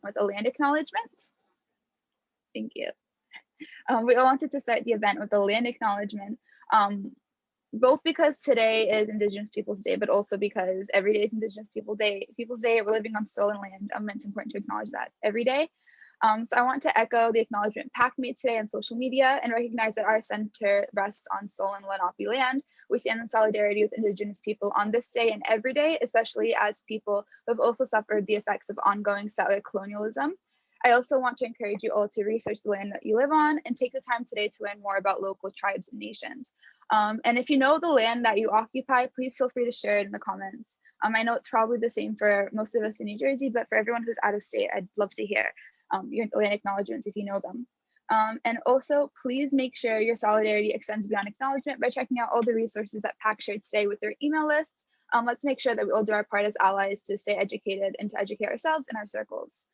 with a land acknowledgement. Thank you. We all wanted to start the event with a land acknowledgement, both because today is Indigenous Peoples Day, but also because every day is Indigenous Peoples Day. We're living on stolen land. It's important to acknowledge that every day. So I want to echo the acknowledgement PAC made today on social media and recognize that our center rests on stolen Lenape land. We stand in solidarity with Indigenous people on this day and every day, especially as people who have also suffered the effects of ongoing settler colonialism. I also want to encourage you all to research the land that you live on and take the time today to learn more about local tribes and nations. And if you know the land that you occupy, please feel free to share it in the comments. I know it's probably the same for most of us in New Jersey, but for everyone who's out of state, I'd love to hear your land acknowledgements if you know them. And also, please make sure your solidarity extends beyond acknowledgement by checking out all the resources that PAC shared today with their email lists. Let's make sure that we all do our part as allies to stay educated and to educate ourselves and our circles.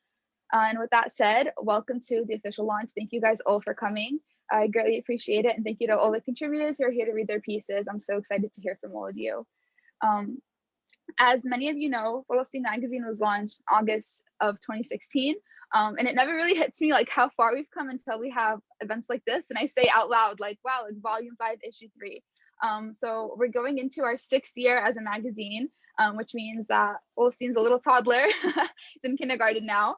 And with that said, welcome to the official launch. Thank you guys all for coming. I greatly appreciate it. And thank you to all the contributors who are here to read their pieces. I'm so excited to hear from all of you. As many of you know, Falastin magazine was launched August of 2016. And it never really hits me like how far we've come until we have events like this. And I say out loud, like, wow, like volume 5, issue 3. So we're going into our 6th year as a magazine, which means that Falastin's a little toddler. He's in kindergarten now.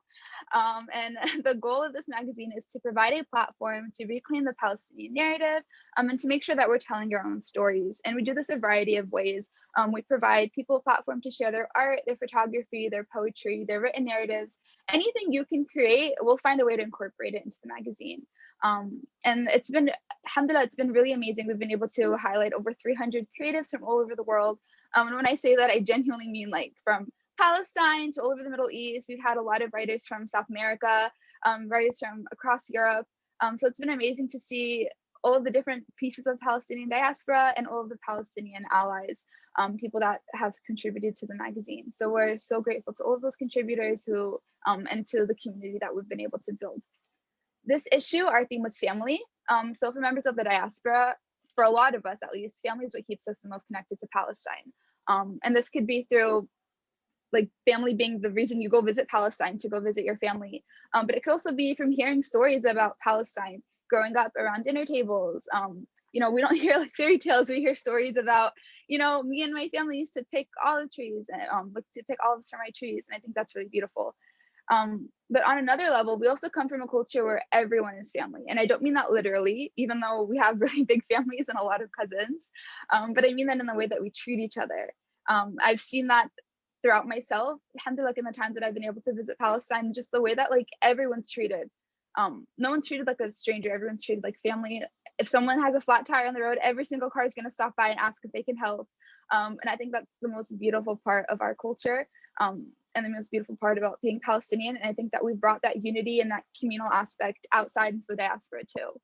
And the goal of this magazine is to provide a platform to reclaim the Palestinian narrative and to make sure that we're telling our own stories. And we do this a variety of ways. We provide people a platform to share their art, their photography, their poetry, their written narratives. Anything you can create, we'll find a way to incorporate it into the magazine. And it's been, alhamdulillah, it's been really amazing. We've been able to highlight over 300 creatives from all over the world. And when I say that, I genuinely mean like from Palestine to all over the Middle East. We've had a lot of writers from South America, writers from across Europe. So it's been amazing to see all of the different pieces of Palestinian diaspora and all of the Palestinian allies, people that have contributed to the magazine. So we're so grateful to all of those contributors who, and to the community that we've been able to build. This issue, our theme was family. So for members of the diaspora, for a lot of us at least, family is what keeps us the most connected to Palestine. And this could be through like family being the reason you go visit Palestine, to go visit your family. But it could also be from hearing stories about Palestine, growing up around dinner tables. You know, we don't hear like fairy tales, we hear stories about, you know, me and my family used to pick olive trees and to pick olives from my trees. And I think that's really beautiful. But on another level, we also come from a culture where everyone is family. And I don't mean that literally, even though we have really big families and a lot of cousins, but I mean that in the way that we treat each other. I've seen that throughout myself, alhamdulillah, in the times that I've been able to visit Palestine, just the way that like everyone's treated. No one's treated like a stranger, everyone's treated like family. If someone has a flat tire on the road, every single car is going to stop by and ask if they can help. And I think that's the most beautiful part of our culture, and the most beautiful part about being Palestinian. And I think that we've brought that unity and that communal aspect outside into the diaspora too.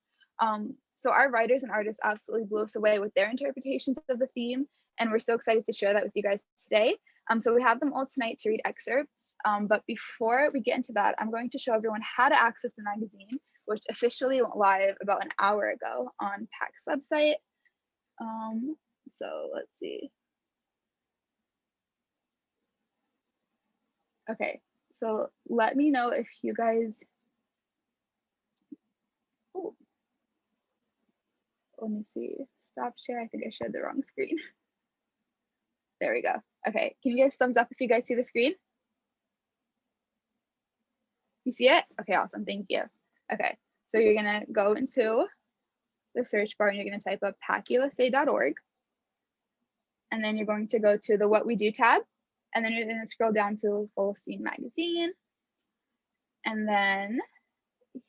So our writers and artists absolutely blew us away with their interpretations of the theme, and we're so excited to share that with you guys today. So we have them all tonight to read excerpts, but before we get into that, I'm going to show everyone how to access the magazine, which officially went live about an hour ago on PAC's website. So let's see. Okay, so let me know if you guys, oh, let me see, stop share. I think I shared the wrong screen. There we go. Okay, can you guys thumbs up if you guys see the screen? You see it? Okay, awesome, thank you. Okay, so you're gonna go into the search bar and you're gonna type up pacusa.org. And then you're going to go to the What We Do tab. And then you're gonna scroll down to Falastin magazine. And then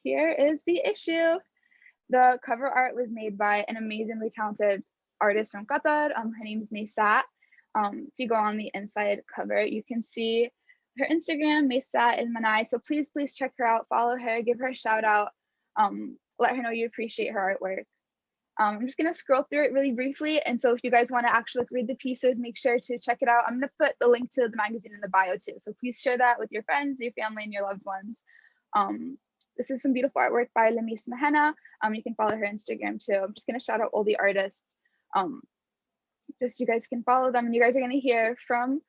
here is the issue. The cover art was made by an amazingly talented artist from Qatar. Her name is Maysat. If you go on the inside cover, you can see her Instagram, Maysat El Manai. So please check her out, follow her, give her a shout out, let her know you appreciate her artwork. I'm just gonna scroll through it really briefly. And so if you guys wanna actually read the pieces, make sure to check it out. I'm gonna put the link to the magazine in the bio too. So please share that with your friends, your family, and your loved ones. This is some beautiful artwork by Lamis Mahena. You can follow her Instagram too. I'm just gonna shout out all the artists. Just you guys can follow them, and you guys are going to hear from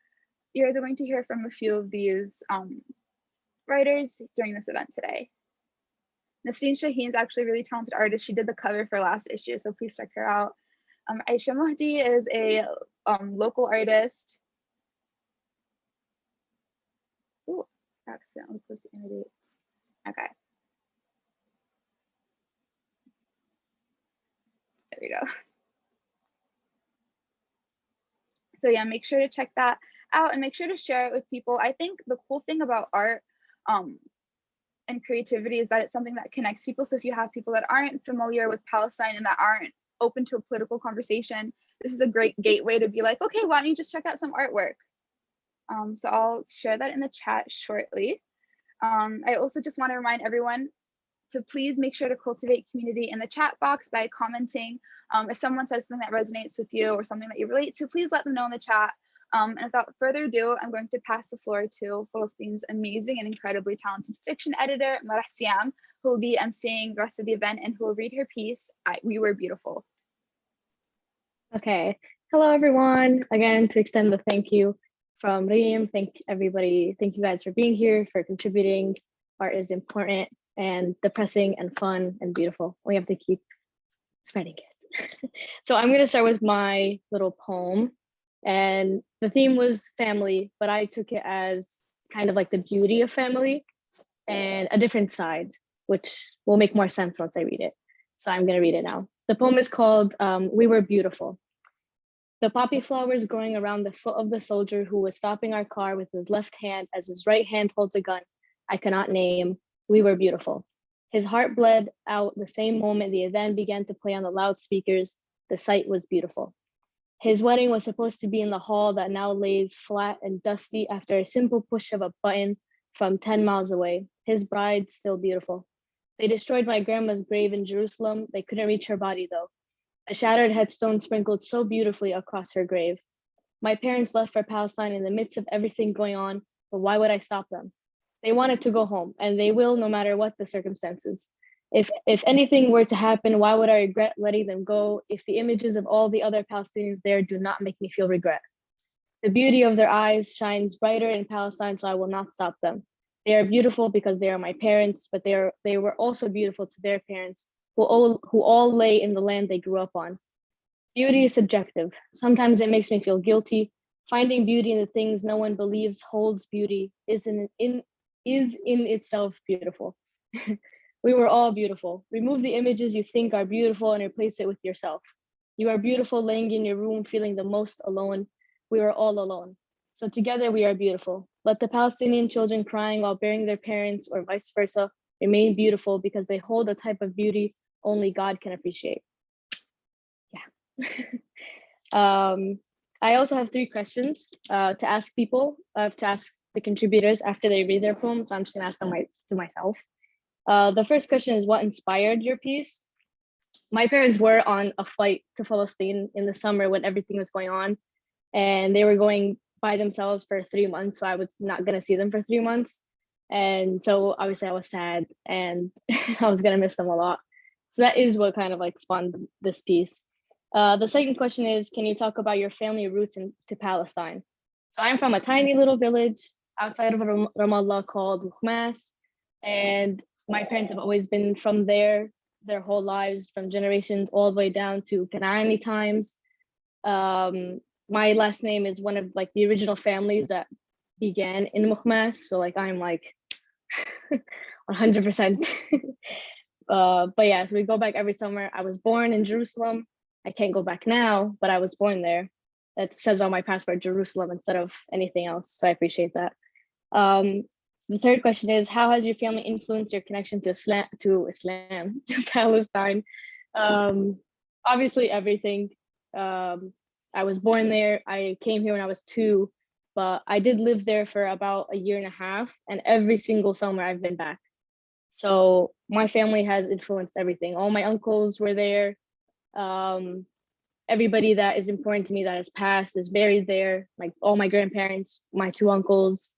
a few of these writers during this event today. Nasreen Shaheen is actually a really talented artist. She did the cover for last issue, so please check her out. Aisha Mahdi is a local artist. Ooh, accidentally clicked the annotate. Okay. There we go. So yeah, make sure to check that out and make sure to share it with people. I think the cool thing about art and creativity is that it's something that connects people. So if you have people that aren't familiar with Palestine and that aren't open to a political conversation, this is a great gateway to be like, okay, why don't you just check out some artwork? So I'll share that in the chat shortly. I also just want to remind everyone to please make sure to cultivate community in the chat box by commenting. If someone says something that resonates with you or something that you relate to, please let them know in the chat. And without further ado, I'm going to pass the floor to Falastin's amazing and incredibly talented fiction editor, Marah Siam, who will be emceeing the rest of the event and who will read her piece, We Were Beautiful. Okay, hello everyone. Again, to extend the thank you from Reem, thank everybody. Thank you guys for being here, for contributing. Art is important and depressing and fun and beautiful. We have to keep spreading it. So I'm gonna start with my little poem. And the theme was family, but I took it as kind of like the beauty of family and a different side, which will make more sense once I read it. So I'm gonna read it now. The poem is called We Were Beautiful. The poppy flowers growing around the foot of the soldier who was stopping our car with his left hand as his right hand holds a gun I cannot name. We were beautiful. His heart bled out the same moment the event began to play on the loudspeakers. The sight was beautiful. His wedding was supposed to be in the hall that now lays flat and dusty after a simple push of a button from 10 miles away. His bride still beautiful. They destroyed my grandma's grave in Jerusalem. They couldn't reach her body though. A shattered headstone sprinkled so beautifully across her grave. My parents left for Palestine in the midst of everything going on, but why would I stop them? They wanted to go home, and they will no matter what the circumstances. If anything were to happen, why would I regret letting them go if the images of all the other Palestinians there do not make me feel regret? The beauty of their eyes shines brighter in Palestine, so I will not stop them. They are beautiful because they are my parents, but they were also beautiful to their parents, who all lay in the land they grew up on. Beauty is subjective. Sometimes it makes me feel guilty. Finding beauty in the things no one believes holds beauty is in itself beautiful. We were all beautiful. Remove the images you think are beautiful and replace it with yourself. You are beautiful laying in your room feeling the most alone. We were all alone. So together we are beautiful. Let the Palestinian children crying while burying their parents or vice versa remain beautiful because they hold a type of beauty only God can appreciate. Yeah. I also have 3 questions to ask people, to ask the contributors after they read their poem. So I'm just gonna ask them to myself. The first question is, what inspired your piece? My parents were on a flight to Palestine in the summer when everything was going on, and they were going by themselves for 3 months. So I was not gonna see them for 3 months. And so obviously I was sad and I was gonna miss them a lot. So that is what kind of like spawned this piece. The second question is, can you talk about your family roots to Palestine? So I'm from a tiny little village outside of Ramallah called Mukhmas, and my parents have always been from there their whole lives, from generations all the way down to Kanaani times. My last name is one of like the original families that began in Mukhmas, so like I'm like 100%. But yeah, so we go back every summer. I was born in Jerusalem. I can't go back now, but I was born there. That says on my passport Jerusalem instead of anything else, so I appreciate that. The third question is, how has your family influenced your connection to Islam, to Palestine? Obviously everything. I was born there. I came here when I was 2, but I did live there for about a 1.5 years, and every single summer I've been back. So my family has influenced everything. All my uncles were there. Everybody that is important to me that has passed is buried there. Like all my grandparents, my 2 uncles.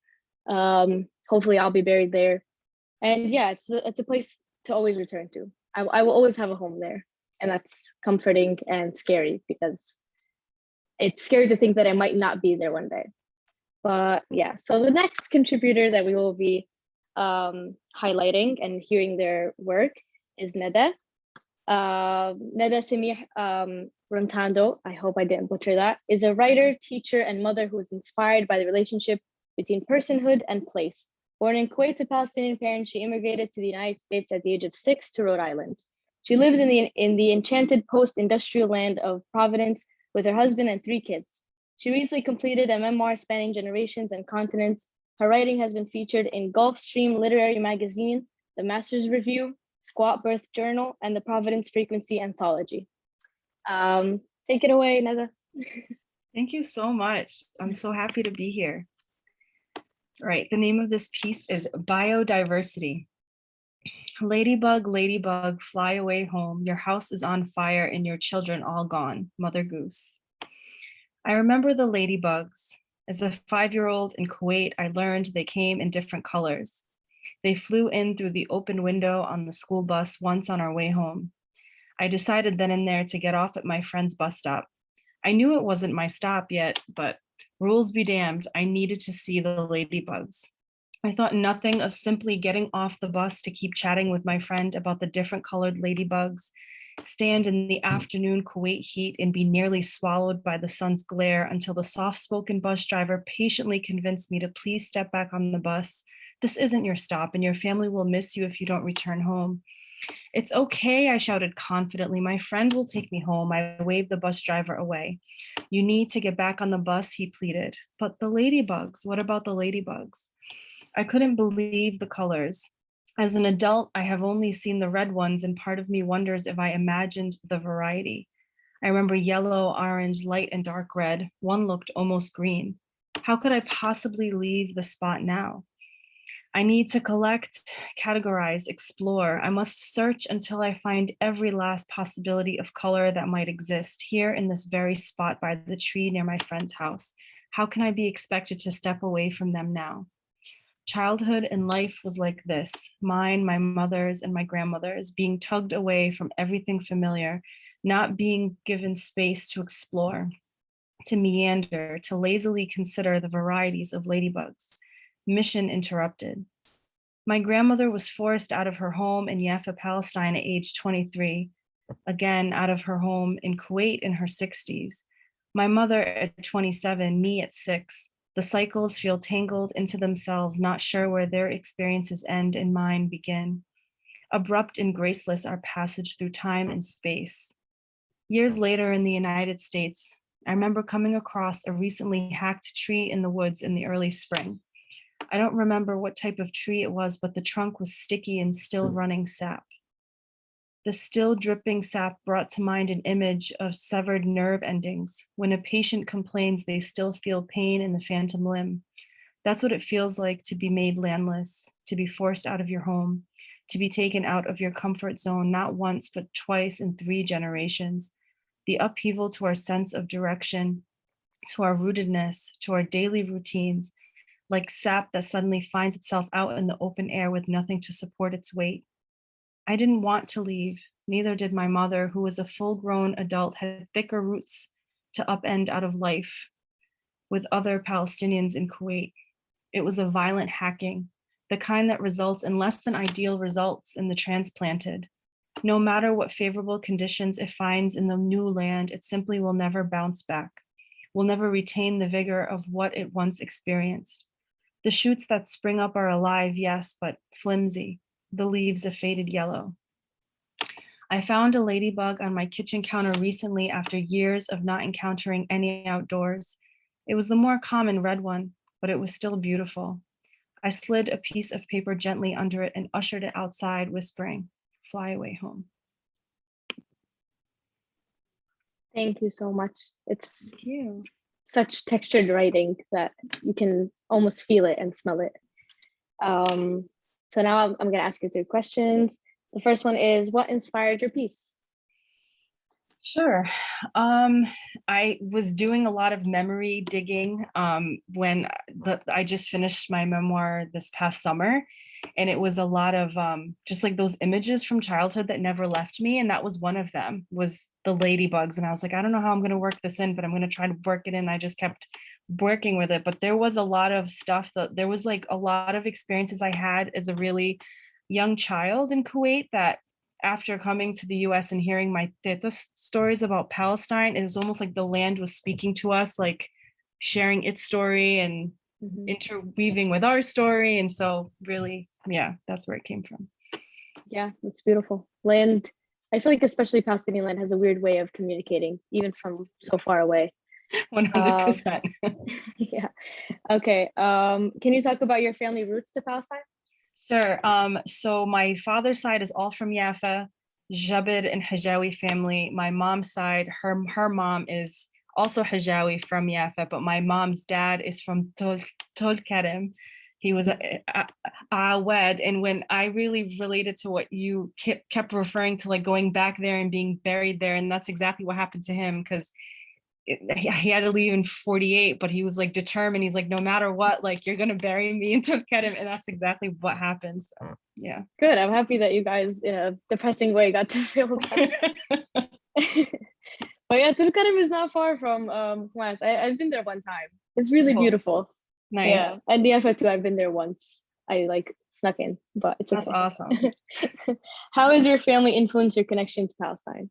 Hopefully I'll be buried there. And yeah, it's a place to always return to. I will always have a home there. And that's comforting and scary because it's scary to think that I might not be there one day. But yeah, so the next contributor that we will be highlighting and hearing their work is Neda. Neda Semih Rontando, I hope I didn't butcher that, is a writer, teacher, and mother who was inspired by the relationship between personhood and place. Born in Kuwait to Palestinian parents, she immigrated to the United States at the age of 6 to Rhode Island. She lives in the enchanted post-industrial land of Providence with her husband and 3 kids. She recently completed a memoir spanning generations and continents. Her writing has been featured in Gulfstream Literary Magazine, the Masters Review, Squat Birth Journal, and the Providence Frequency Anthology. Take it away, Neda. Thank you so much. I'm so happy to be here. Right, the name of this piece is Biodiversity. Ladybug, ladybug, fly away home. Your house is on fire and your children all gone. Mother Goose. I remember the ladybugs. As a 5-year-old in Kuwait, I learned they came in different colors. They flew in through the open window on the school bus once on our way home. I decided then and there to get off at my friend's bus stop. I knew it wasn't my stop yet, but rules be damned, I needed to see the ladybugs. I thought nothing of simply getting off the bus to keep chatting with my friend about the different colored ladybugs, stand in the afternoon Kuwait heat and be nearly swallowed by the sun's glare until the soft-spoken bus driver patiently convinced me to please step back on the bus. This isn't your stop and your family will miss you if you don't return home. It's okay, I shouted confidently. My friend will take me home. I waved the bus driver away. You need to get back on the bus, he pleaded. But the ladybugs, what about the ladybugs? I couldn't believe the colors. As an adult, I have only seen the red ones, and part of me wonders if I imagined the variety. I remember yellow, orange, light and dark red. One looked almost green. How could I possibly leave the spot now? I need to collect, categorize, explore. I must search until I find every last possibility of color that might exist here in this very spot by the tree near my friend's house. How can I be expected to step away from them now? Childhood and life was like this, mine, my mother's, and my grandmother's, being tugged away from everything familiar, not being given space to explore, to meander, to lazily consider the varieties of ladybugs. Mission interrupted. My grandmother was forced out of her home in Jaffa, Palestine at age 23, again out of her home in Kuwait in her 60s. My mother at 27, me at 6. The cycles feel tangled into themselves, not sure where their experiences end and mine begin. Abrupt and graceless our passage through time and space. Years later in the United States, I remember coming across a recently hacked tree in the woods in the early spring. I don't remember what type of tree it was, but the trunk was sticky and still running sap. The still dripping sap brought to mind an image of severed nerve endings. When a patient complains, they still feel pain in the phantom limb. That's what it feels like to be made landless, to be forced out of your home, to be taken out of your comfort zone, not once, but twice in 3 generations. The upheaval to our sense of direction, to our rootedness, to our daily routines, like sap that suddenly finds itself out in the open air with nothing to support its weight. I didn't want to leave, neither did my mother, who was a full-grown adult, had thicker roots to upend out of life with other Palestinians in Kuwait. It was a violent hacking, the kind that results in less than ideal results in the transplanted. No matter what favorable conditions it finds in the new land, it simply will never bounce back, will never retain the vigor of what it once experienced. The shoots that spring up are alive, yes, but flimsy, the leaves a faded yellow. I found a ladybug on my kitchen counter recently after years of not encountering any outdoors. It was the more common red one, but it was still beautiful. I slid a piece of paper gently under it and ushered it outside, whispering, "Fly away home." Thank you so much. It's Thank you. such textured writing that you can almost feel it and smell it. So now I'm going to ask you 3 questions. The first one is, what inspired your piece? Sure. I was doing a lot of memory digging when I just finished my memoir this past summer, and it was a lot of just like those images from childhood that never left me, and that was one of them, was the ladybugs. And I was like, I don't know how I'm going to work this in, but I'm going to try to work it in. I just kept working with it, but there was a lot of stuff that there was like a lot of experiences I had as a really young child in Kuwait that after coming to the US and hearing my teta stories about Palestine, it was almost like the land was speaking to us, like sharing its story and interweaving with our story. And so really, yeah, that's where it came from. Yeah, it's beautiful. Land, I feel like especially Palestinian land has a weird way of communicating, even from so far away. 100%. Yeah. Okay. Can you talk about your family roots to Palestine? Sure. So my father's side is all from Yafa, Jabir and Hijawi family. My mom's side, her mom is also Hijawi from Yafa, but my mom's dad is from Tol Karim. He was a Awad. And when I really related to what you kept referring to, like going back there and being buried there, and that's exactly what happened to him, because he had to leave in 48, but he was like determined. He's like, no matter what, like you're gonna bury me in Tulkarm, and that's exactly what happened. So yeah. Good. I'm happy that you guys, in a depressing way, got to feel that. But yeah, Tulkarm is not far from Flas. I've been there one time. It's really beautiful. Nice. Yeah, and the FF too. I've been there once. I like snuck in, but it's okay. That's awesome. How has your family influenced your connection to Palestine?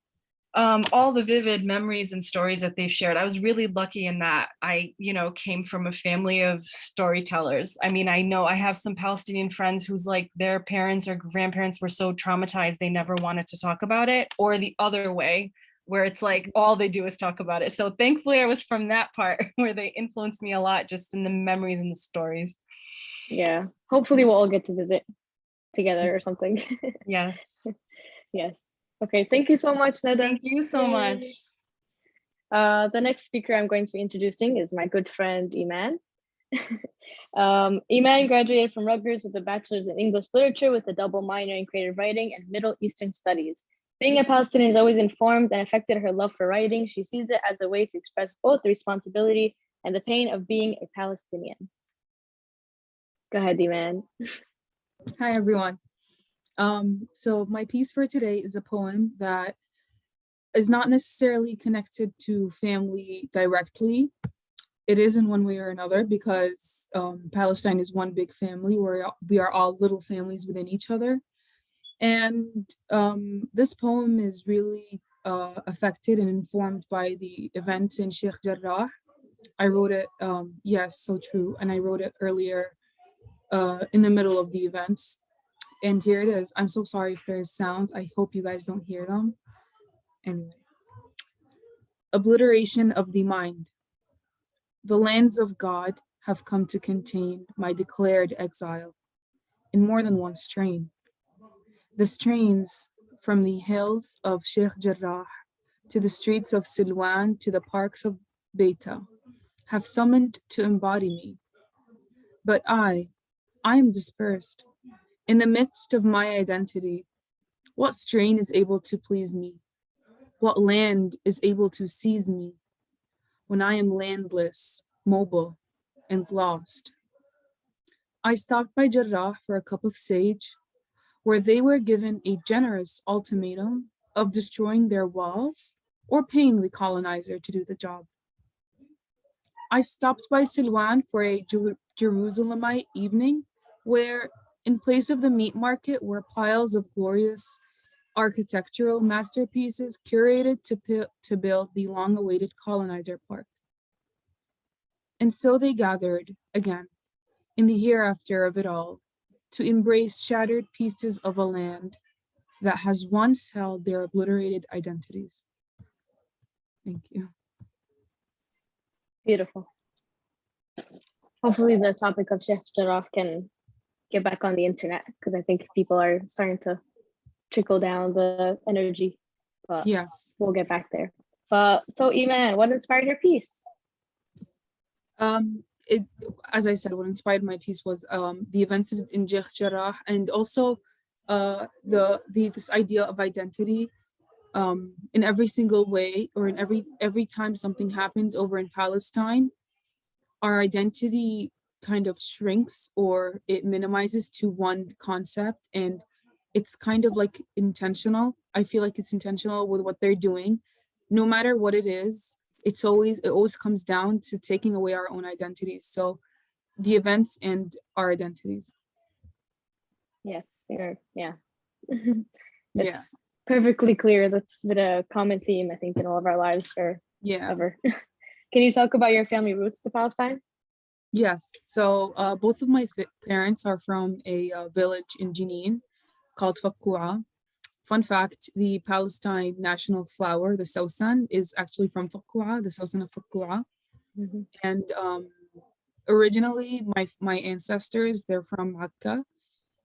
All the vivid memories and stories that they've shared. I was really lucky in that I, came from a family of storytellers. I mean, I know I have some Palestinian friends whose like their parents or grandparents were so traumatized they never wanted to talk about it, or the other way, where it's like all they do is talk about it. So thankfully I was from that part where they influenced me a lot just in the memories and the stories. Yeah, hopefully we'll all get to visit together or something. Yes. Yes. Okay, thank you so much, Neda. Thank you so much. The next speaker I'm going to be introducing is my good friend, Iman. Iman graduated from Rutgers with a bachelor's in English literature with a double minor in creative writing and Middle Eastern studies. Being a Palestinian has always informed and affected her love for writing. She sees it as a way to express both the responsibility and the pain of being a Palestinian. Go ahead, Iman. Hi, everyone. So my piece for today is a poem that is not necessarily connected to family directly. It is in one way or another because Palestine is one big family where we are all little families within each other. And this poem is really affected and informed by the events in Sheikh Jarrah. I wrote it, yes, so true. And I wrote it earlier in the middle of the events. And here it is. I'm so sorry if there's sounds. I hope you guys don't hear them. Anyway. Obliteration of the mind. The lands of God have come to contain my declared exile in more than one strain. The strains from the hills of Sheikh Jarrah to the streets of Silwan to the parks of Beta have summoned to embody me. But I am dispersed. In the midst of my identity, what strain is able to please me? What land is able to seize me when I am landless, mobile, and lost? I stopped by Jarrah for a cup of sage, where they were given a generous ultimatum of destroying their walls or paying the colonizer to do the job. I stopped by Silwan for a Jerusalemite evening, where in place of the meat market were piles of glorious architectural masterpieces curated to build the long-awaited colonizer park. And so they gathered again in the hereafter of it all to embrace shattered pieces of a land that has once held their obliterated identities. Thank you. Beautiful. Hopefully the topic of Sheikh Jarrah can get back on the internet because I think people are starting to trickle down the energy, but yes, we'll get back there. But so Iman, what inspired your piece? As I said, what inspired my piece was the events in Sheikh Jarrah, and also this idea of identity in every single way, or in every time something happens over in Palestine, our identity kind of shrinks or it minimizes to one concept, and it's kind of like intentional. I feel like it's intentional with what they're doing. No matter what it is, it always comes down to taking away our own identities. So the events and our identities. Yes, yeah. Yeah. It's perfectly clear. That's been a common theme, I think, in all of our lives Yeah. forever. Can you talk about your family roots to Palestine? Yes. So both of my parents are from a village in Jenin called Fakua. Fun fact, the Palestine national flower, the Sausan, is actually from Fakua, the Sausan of Fakua. Mhm. And originally, my ancestors, they're from Mecca.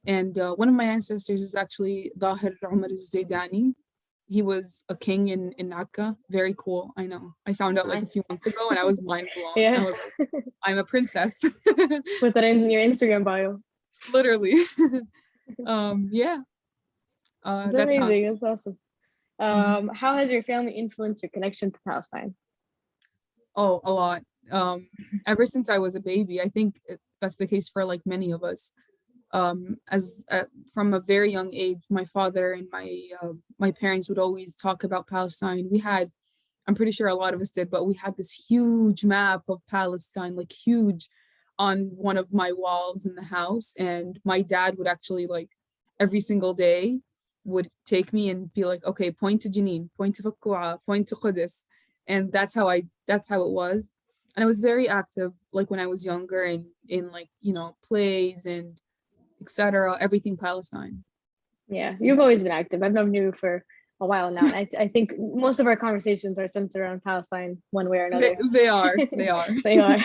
And one of my ancestors is actually Dahir Umar al-Zaydani. He was a king in Akka. Very cool. I know. I found out like a Nice. few months ago and I was mind blown. Yeah. I was like, I'm a princess. Put that in your Instagram bio. Literally. Yeah. It's That's how. amazing. That's awesome. Mhm. How has your family influenced your connection to Palestine? Oh, a lot. Ever since I was a baby, I think that's the case for like many of us. As From a very young age, my father and my parents would always talk about Palestine. I'm pretty sure a lot of us did, but we had this huge map of Palestine, like huge, on one of my walls in the house. And my dad would actually like every single day would take me and be like, okay, point to Jenin, point to Fakua, point to Qudus. And that's how it was. And I was very active, like when I was younger and in like, plays and etc. Everything Palestine. Yeah, you've always been active. I've known you for a while now, and I think most of our conversations are centered around Palestine one way or They, another. they are. They are. They are.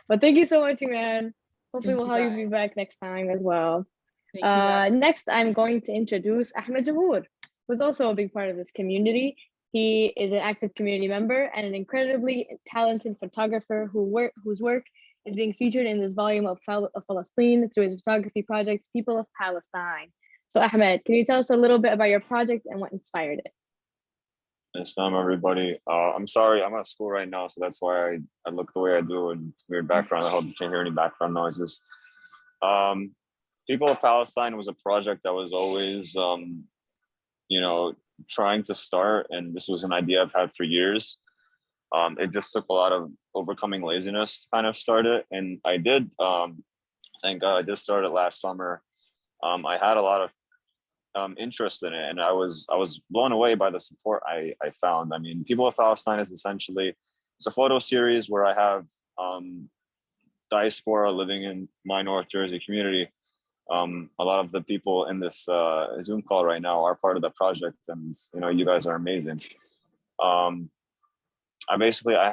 But thank you so much, man. Hopefully, Thank we'll you have you guys. be back next time as well. Thank you guys. Next, I'm going to introduce Ahmed Jahour, who's also a big part of this community. He is an active community member and an incredibly talented photographer whose work is being featured in this volume of Falastin through his photography project, People of Palestine. So Ahmed, can you tell us a little bit about your project and what inspired it? Islam, everybody. I'm sorry, I'm at school right now, so that's why I look the way I do and weird background. I hope you can't hear any background noises. Um, People of Palestine was a project that was always, trying to start, and this was an idea I've had for years. It just took a lot of overcoming laziness to kind of start it, and I did. Thank God, I did start it last summer. I had a lot of interest in it, and I was blown away by the support I found. I mean, People of Palestine is essentially it's a photo series where I have diaspora living in my North Jersey community. A lot of the people in this Zoom call right now are part of the project, and you guys are amazing. Um, I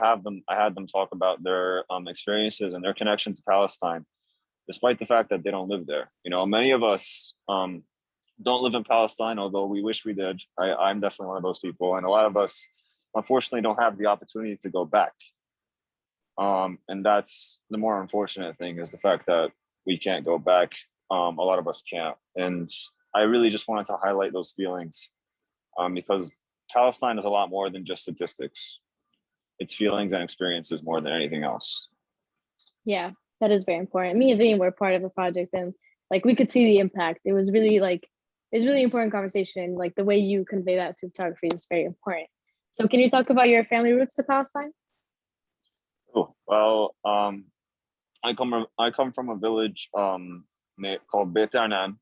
had them talk about their experiences and their connection to Palestine, despite the fact that they don't live there. Many of us don't live in Palestine, although we wish we did. I'm definitely one of those people, and a lot of us, unfortunately, don't have the opportunity to go back. And that's the more unfortunate thing, is the fact that we can't go back. A lot of us can't, and I really just wanted to highlight those feelings, because Palestine is a lot more than just statistics. It's feelings and experiences more than anything else. Yeah, that is very important. Me and Dean were part of the project, and like we could see the impact. It was really important conversation. Like the way you convey that through photography is very important. So can you talk about your family roots to Palestine? Oh, well, I come from a village called Beit Anan.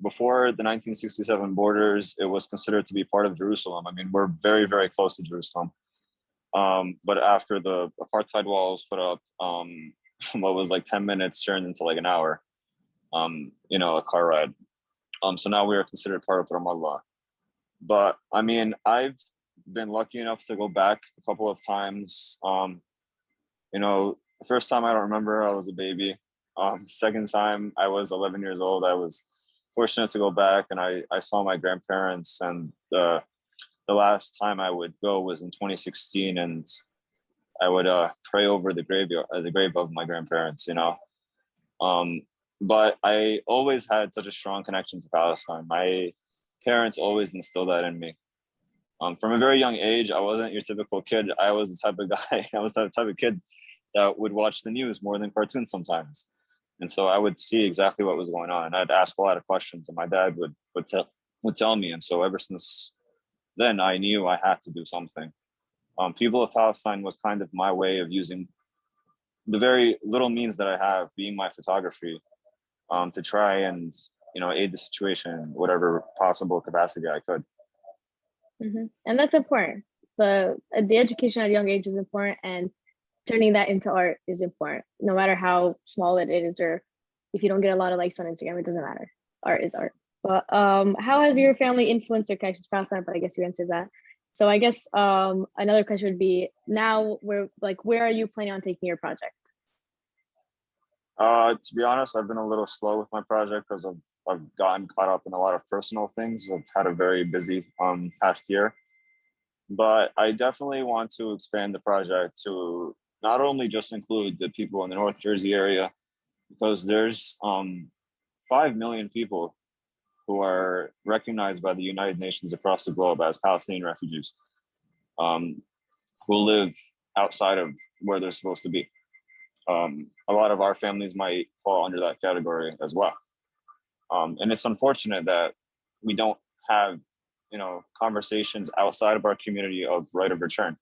Before the 1967 borders, it was considered to be part of Jerusalem. I mean, we're very, very close to Jerusalem. But after the apartheid wall was put up, what was like 10 minutes turned into like an hour, a car ride. So now we are considered part of Ramallah. But I mean, I've been lucky enough to go back a couple of times. The first time I don't remember, I was a baby. Second time I was 11 years old. I was fortunate to go back, and I saw my grandparents. And the last time I would go was in 2016, and I would pray over the grave of my grandparents. But I always had such a strong connection to Palestine. My parents always instilled that in me. From a very young age, I wasn't your typical kid. I was the type of guy. I was the type of kid that would watch the news more than cartoons sometimes. And so I would see exactly what was going on, and I'd ask a lot of questions, and my dad would tell me. And so ever since then, I knew I had to do something. People of Palestine was kind of my way of using the very little means that I have, being my photography, to try and, aid the situation in whatever possible capacity I could. And that's important. The education at a young age is important, and turning that into art is important, no matter how small it is, or if you don't get a lot of likes on Instagram, it doesn't matter. Art is art. But how has your family influenced your connection to Palestine? But I guess you answered that. So I guess another question would be, now where are you planning on taking your project? To be honest, I've been a little slow with my project because I've gotten caught up in a lot of personal things. I've had a very busy past year, but I definitely want to expand the project to not only just include the people in the North Jersey area, because there's 5 million people who are recognized by the United Nations across the globe as Palestinian refugees, who live outside of where they're supposed to be. A lot of our families might fall under that category as well. And it's unfortunate that we don't have, conversations outside of our community of right of return.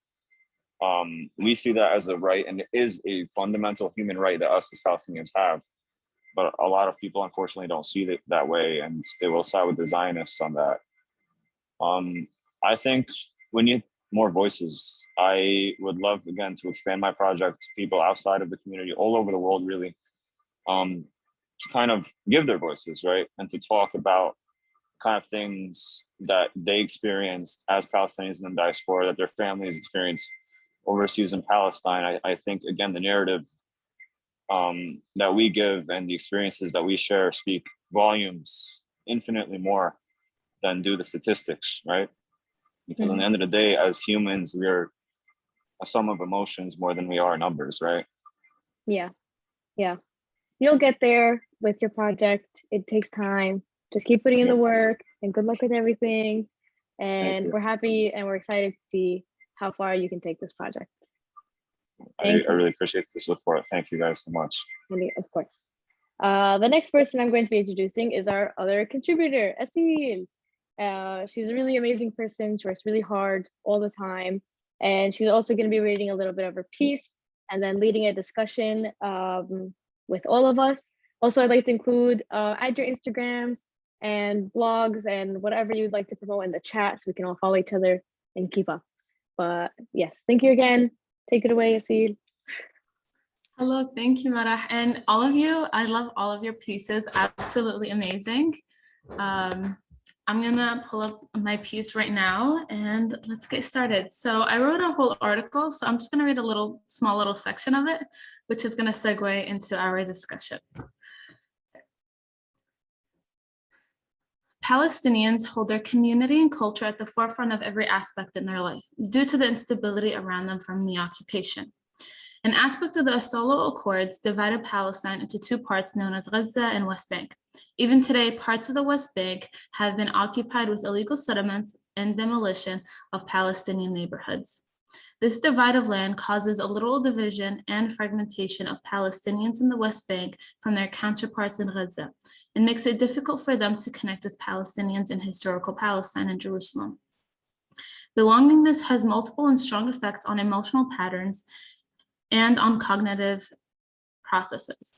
We see that as a right, and it is a fundamental human right that us as Palestinians have. But a lot of people, unfortunately, don't see it that way, and they will side with the Zionists on that. I think we need more voices. I would love, again, to expand my project to people outside of the community, all over the world, really, to kind of give their voices, right? And to talk about kind of things that they experienced as Palestinians in the diaspora, that their families experienced overseas in Palestine. I think, again, the narrative that we give and the experiences that we share speak volumes infinitely more than do the statistics, right? Because at the end of the day, as humans, we're a sum of emotions more than we are numbers, right? Yeah. You'll get there with your project. It takes time. Just keep putting in the work, and good luck with everything. And we're happy and we're excited to see how far you can take this project. I really appreciate the support. Thank you guys so much. Of course. The next person I'm going to be introducing is our other contributor, Asil. She's a really amazing person. She works really hard all the time. And she's also going to be reading a little bit of her piece and then leading a discussion with all of us. Also, I'd like to include add your Instagrams and blogs and whatever you'd like to promote in the chat, so we can all follow each other and keep up. But yes, thank you again. Take it away, Asil. Hello, thank you, Marah. And all of you, I love all of your pieces, absolutely amazing. I'm gonna pull up my piece right now and let's get started. So I wrote a whole article, so I'm just gonna read a small little section of it, which is gonna segue into our discussion. Palestinians hold their community and culture at the forefront of every aspect in their life due to the instability around them from the occupation. An aspect of the Oslo Accords divided Palestine into two parts known as Gaza and West Bank. Even today, parts of the West Bank have been occupied with illegal settlements and demolition of Palestinian neighborhoods. This divide of land causes a literal division and fragmentation of Palestinians in the West Bank from their counterparts in Gaza, and makes it difficult for them to connect with Palestinians in historical Palestine and Jerusalem. Belongingness has multiple and strong effects on emotional patterns and on cognitive processes.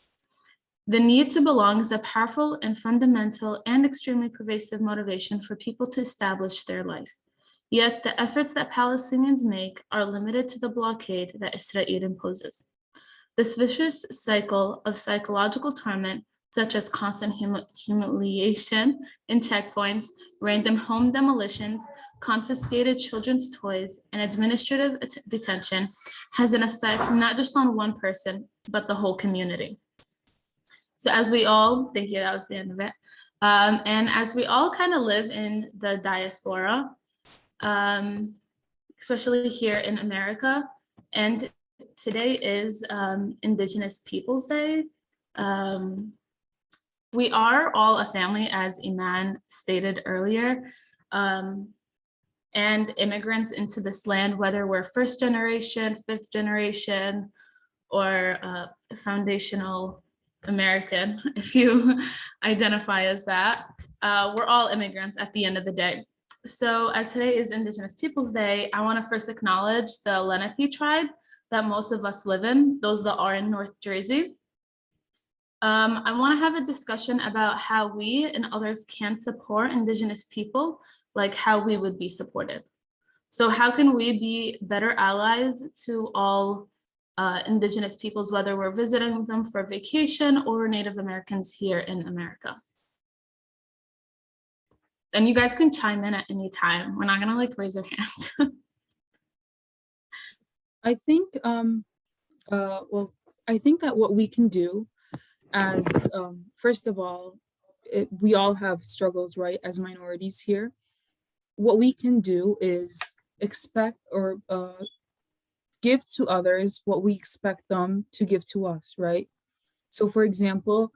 The need to belong is a powerful and fundamental and extremely pervasive motivation for people to establish their life. Yet the efforts that Palestinians make are limited to the blockade that Israel imposes. This vicious cycle of psychological torment, such as constant humiliation in checkpoints, random home demolitions, confiscated children's toys, and administrative detention, has an effect not just on one person, but the whole community. So as we all, thank you, that was the end of it. And as we all kind of live in the diaspora, especially here in America, and today is Indigenous Peoples Day. We are all a family, as Iman stated earlier, and immigrants into this land, whether we're first generation, fifth generation, or foundational American, if you identify as that. We're all immigrants at the end of the day. So as today is Indigenous Peoples Day, I want to first acknowledge the Lenape tribe that most of us live in, those that are in North Jersey. I want to have a discussion about how we and others can support Indigenous people, like how we would be supported. So how can we be better allies to all Indigenous peoples, whether we're visiting them for vacation or Native Americans here in America? And you guys can chime in at any time. We're not gonna like raise your hands. I think, well, I think that what we can do as, first of all, we all have struggles, right, as minorities here. What we can do is expect or give to others what we expect them to give to us, right? So for example,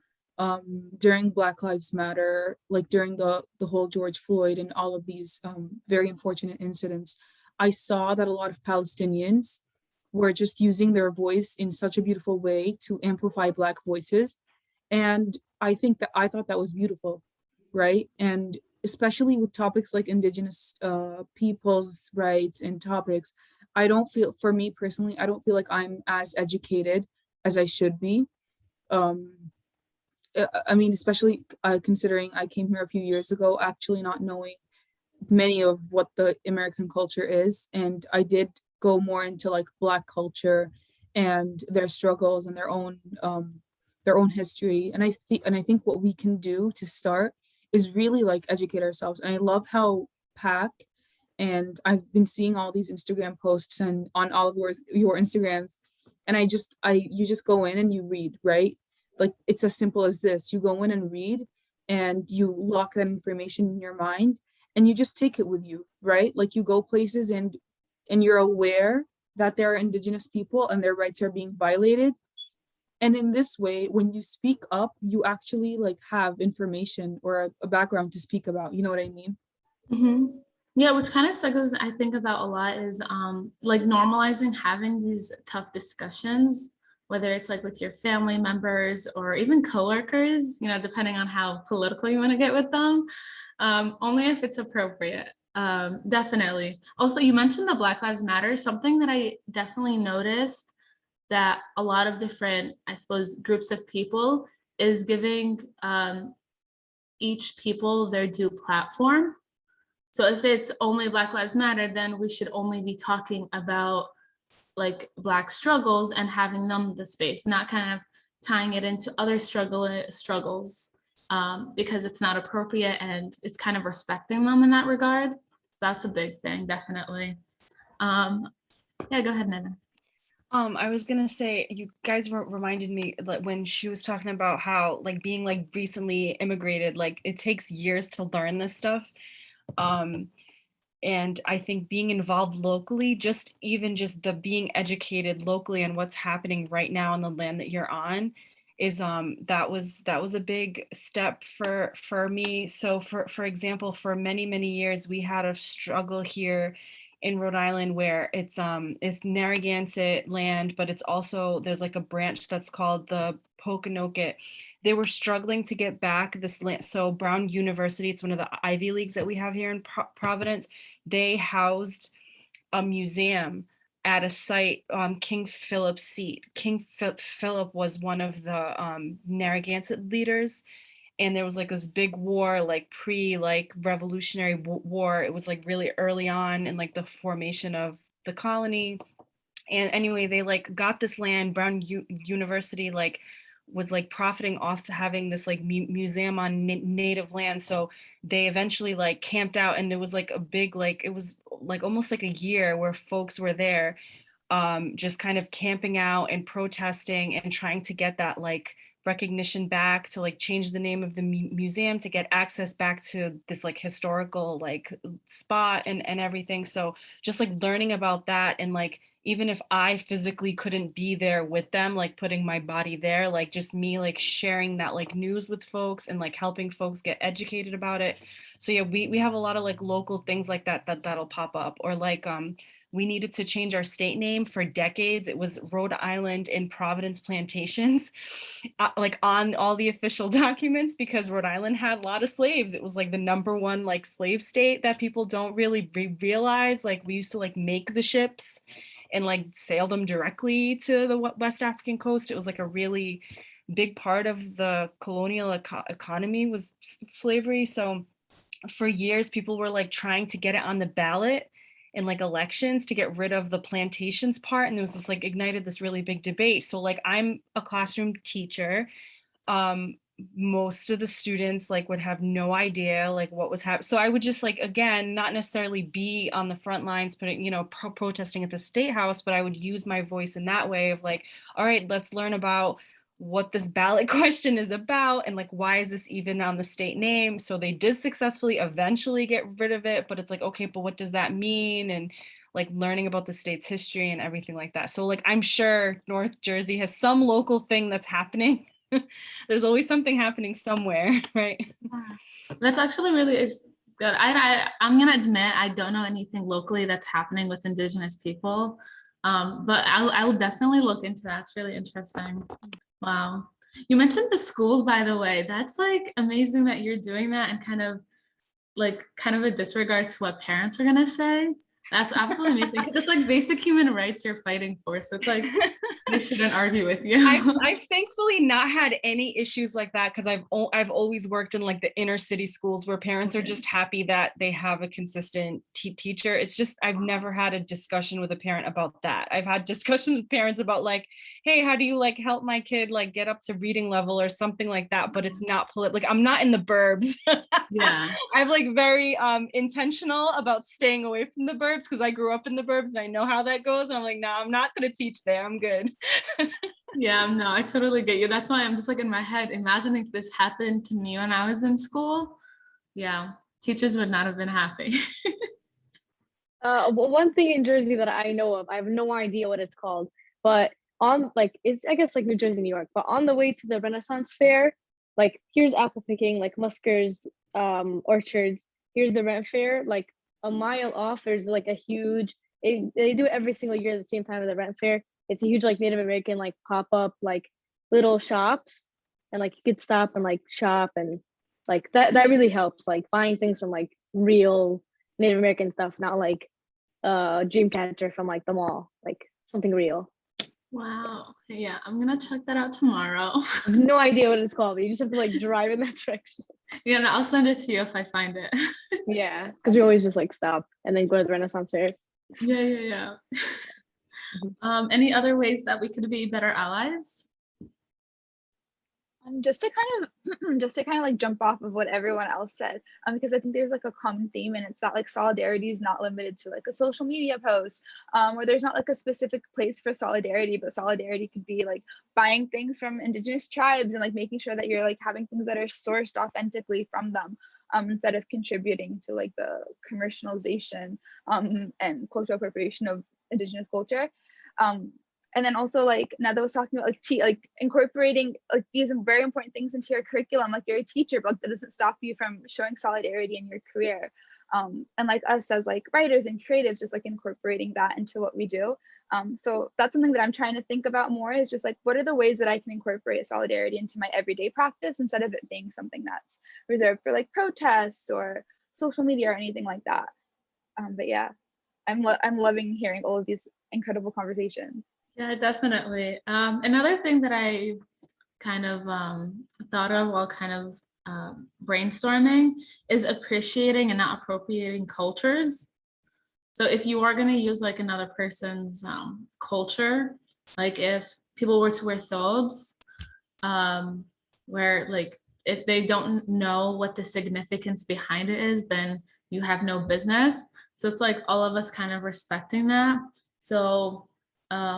during Black Lives Matter, like during the whole George Floyd and all of these very unfortunate incidents, I saw that a lot of Palestinians were just using their voice in such a beautiful way to amplify Black voices. And I thought that was beautiful, right? And especially with topics like Indigenous people's rights and topics, I don't feel, for me personally, I don't feel like I'm as educated as I should be. I mean, especially considering I came here a few years ago, actually not knowing many of what the American culture is. And I did go more into like Black culture and their struggles and their own history. And I think what we can do to start is really like educate ourselves. And I love how PAC, and I've been seeing all these Instagram posts and on all of your Instagrams, and you just go in and you read, right? Like it's as simple as this. You go in and read and you lock that information in your mind and you just take it with you, right? Like you go places and you're aware that there are Indigenous people and their rights are being violated. And in this way, when you speak up, you actually like have information or a background to speak about. You know what I mean? Mm-hmm. Yeah, which kind of segues I think about a lot is like normalizing having these tough discussions, whether it's like with your family members or even coworkers, you know, depending on how political you want to get with them, only if it's appropriate. Definitely. Also, you mentioned the Black Lives Matter, something that I definitely noticed that a lot of different, I suppose, groups of people is giving each people their due platform. So if it's only Black Lives Matter, then we should only be talking about like Black struggles and having them the space, not kind of tying it into other struggles because it's not appropriate and it's kind of respecting them in that regard. That's a big thing, definitely. Yeah, go ahead, Nana. I was gonna say, you guys reminded me like when she was talking about how like being like recently immigrated, like it takes years to learn this stuff. And I think being involved locally, just the being educated locally on what's happening right now on the land that you're on is that was a big step for me. So for example, for many years we had a struggle here in Rhode Island where it's Narragansett land, but it's also there's like a branch that's called the Pokanoket. They were struggling to get back this land. So Brown University, it's one of the Ivy Leagues that we have here in Providence. They housed a museum at a site, King Philip's seat. King Philip was one of the Narragansett leaders. And there was like this big war, like Revolutionary War. It was like really early on in like the formation of the colony. And anyway, they like got this land. Brown University like was like profiting off to having this like museum on native land. So they eventually like camped out, and it was like a big like it was like almost like a year where folks were there just kind of camping out and protesting and trying to get that like recognition back, to like change the name of the museum, to get access back to this like historical like spot and everything. So just like learning about that, and like even if I physically couldn't be there with them, like putting my body there, like just me like sharing that like news with folks and like helping folks get educated about it. So yeah, we have a lot of like local things like that'll pop up. Or like we needed to change our state name for decades. It was Rhode Island and Providence Plantations, like on all the official documents, because Rhode Island had a lot of slaves. It was like the #1 like slave state that people don't really realize. Like we used to like make the ships and like sail them directly to the West African coast. It was like a really big part of the colonial economy was slavery. So for years, people were like trying to get it on the ballot in like elections to get rid of the plantations part. And there was this like ignited this really big debate. So like I'm a classroom teacher. Most of the students like would have no idea like what was happening. So I would just like, again, not necessarily be on the front lines, putting, protesting at the State House, but I would use my voice in that way of like, all right, let's learn about what this ballot question is about and like why is this even on the state name. So they did successfully eventually get rid of it, but it's like, okay, but what does that mean? And like learning about the state's history and everything like that. So like I'm sure North Jersey has some local thing that's happening. There's always something happening somewhere, right? That's actually really good. I'm gonna admit I don't know anything locally that's happening with Indigenous people, but I will definitely look into that. It's really interesting. Wow. You mentioned the schools, by the way. That's like amazing that you're doing that and kind of a disregard to what parents are gonna say. That's absolutely amazing. It's like basic human rights you're fighting for. So it's like they shouldn't argue with you. I've thankfully not had any issues like that because I've always worked in like the inner city schools where parents are just happy that they have a consistent teacher. It's just I've never had a discussion with a parent about that. I've had discussions with parents about like, hey, how do you like help my kid like get up to reading level or something like that? But it's not like I'm not in the burbs. Yeah. I'm like very intentional about staying away from the burbs because I grew up in the burbs and I know how that goes. And I'm like, no, I'm not going to teach there. I'm good. Yeah, no, I totally get you. That's why I'm just like in my head, imagining if this happened to me when I was in school. Yeah, teachers would not have been happy. One thing in Jersey that I know of, I have no idea what it's called, but on like it's I guess like New Jersey, New York, but on the way to the Renaissance Fair, like here's apple picking, like Muskers, orchards. Here's the rent fair. Like a mile off, there's like a huge. They do it every single year at the same time as the rent fair. It's a huge like Native American like pop up like little shops, and like you could stop and like shop and like that really helps like buying things from like real Native American stuff, not like dream catcher from like the mall, like something real. Wow. Yeah, I'm gonna check that out tomorrow. I have no idea what it's called, but you just have to like drive in that direction. Yeah, no, I'll send it to you if I find it. Yeah, because we always just like stop and then go to the Renaissance Fair. Yeah. Any other ways that we could be better allies? Just to kind of like jump off of what everyone else said, because I think there's like a common theme, and it's that like solidarity is not limited to like a social media post, or there's not like a specific place for solidarity, but solidarity could be like buying things from Indigenous tribes and like making sure that you're like having things that are sourced authentically from them, instead of contributing to like the commercialization and cultural appropriation of Indigenous culture. And then also like Nada was talking about like incorporating like these very important things into your curriculum, like you're a teacher, but that doesn't stop you from showing solidarity in your career. And like us as like writers and creatives, just like incorporating that into what we do. So that's something that I'm trying to think about more, is just like, what are the ways that I can incorporate solidarity into my everyday practice instead of it being something that's reserved for like protests or social media or anything like that. But yeah, I'm loving hearing all of these incredible conversations. Yeah, definitely. Another thing that I kind of thought of while kind of brainstorming is appreciating and not appropriating cultures. So if you are going to use like another person's culture, like if people were to wear thobes, where like if they don't know what the significance behind it is, then you have no business. So it's like all of us kind of respecting that. So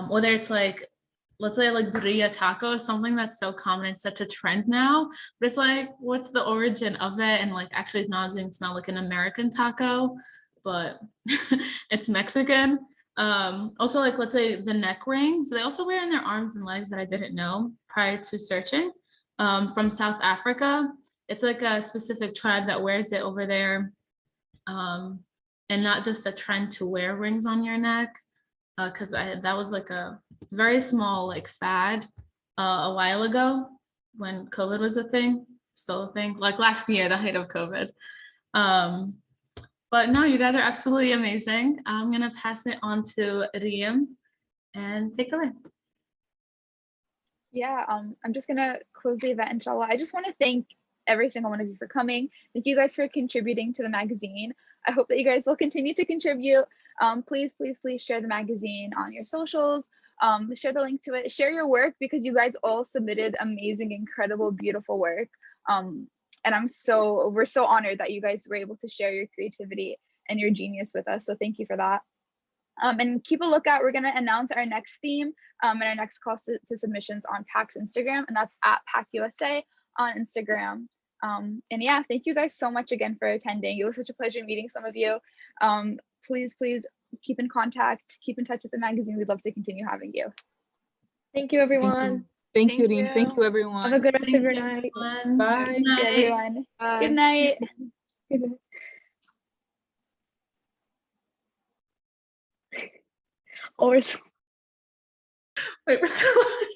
whether it's like, let's say like birria taco is something that's so common, it's such a trend now, but it's like, what's the origin of it? And like actually acknowledging it's not like an American taco, but it's Mexican. Also like, let's say the neck rings, they also wear in their arms and legs that I didn't know prior to searching, from South Africa. It's like a specific tribe that wears it over there. and not just a trend to wear rings on your neck. Because that was like a very small like fad a while ago when COVID was a thing, still a thing, like last year, the height of COVID. But no, you guys are absolutely amazing. I'm gonna pass it on to Riem and take it away. Yeah, I'm just gonna close the event, inshallah. I just want to thank every single one of you for coming. Thank you guys for contributing to the magazine. I hope that you guys will continue to contribute. Please, please, please share the magazine on your socials. Share the link to it. Share your work, because you guys all submitted amazing, incredible, beautiful work. And we're so honored that you guys were able to share your creativity and your genius with us. So thank you for that. And keep a lookout. We're going to announce our next theme and our next call to submissions on PAC's Instagram, and that's at PACUSA on Instagram. And yeah, thank you guys so much again for attending. It was such a pleasure meeting some of you. Please, please keep in contact, keep in touch with the magazine. We'd love to continue having you. Thank you, everyone. Thank you, Reem. Thank you, everyone. Have a good rest Thank of your you, night. everyone. Bye. Good night. Everyone, Bye. good night. Good night. Or Wait, we're still on.